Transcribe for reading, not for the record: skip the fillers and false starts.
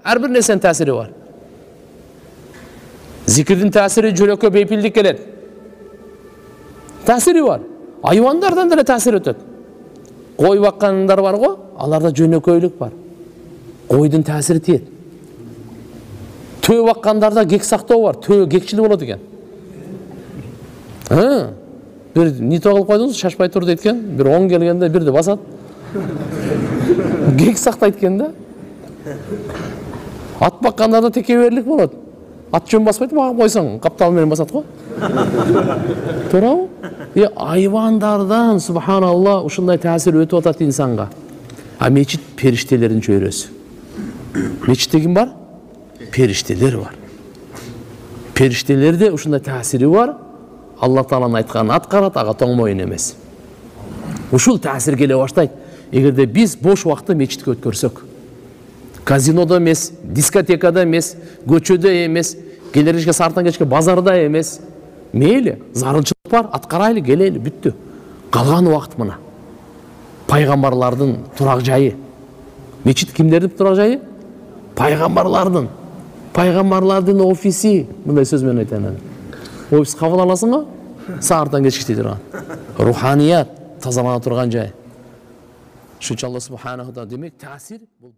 Ар бир нерсенин таасири бар. Зикирдин таасири жүрөккө бейпилдик келет. Таасири бар. Айвандардан деле таасир өтөт. Кой баккандар бар го, аларда жөнөкөйлүк бар. Койдун таасири тиет. Төө баккандарда кек сактоо бар, төө кекчил болот экен. Бир нито кылып койдуңуз, шашпай тур дейт экен. Бир 10 келгенде бирди басат. Кек сактайт экен да. Ат баккандарда текеберлик болот. Ат жөн баспайт, мага койсоң, каптал менен басат го. Туурабы? Айвандардан субханалла ушундай таасир өтүп атат инсанга. А мечит периштелердин чөйрөсү. Мечитте ким бар? Периштелер бар. Периштелерде ушундай таасири бар. Алла Тааланын айтканын аткарат, ага тоң моюн эмес. Ушул таасир келе баштайт. Эгерде биз бош убакытты мечитке өткөрсөк, казинода эмес, дискотекада эмес, көчөдө эмес, келеришке сартан кечке базарда эмес, мейли, зарылчылык бар, аткарайлы, келели, бүттү. Калган убакыт мына. Пайгамбарлардын турак жайы. Мечит кимдердин турак жайы? Пайгамбарлардын. Пайгамбарлардын офиси, мындай сөз менен айтайын. Офис кабыл аласың го? Саартан кечке иштей турган. Руханият тазалана турган жай. Шунча Алла субханаху таала демек таасир бул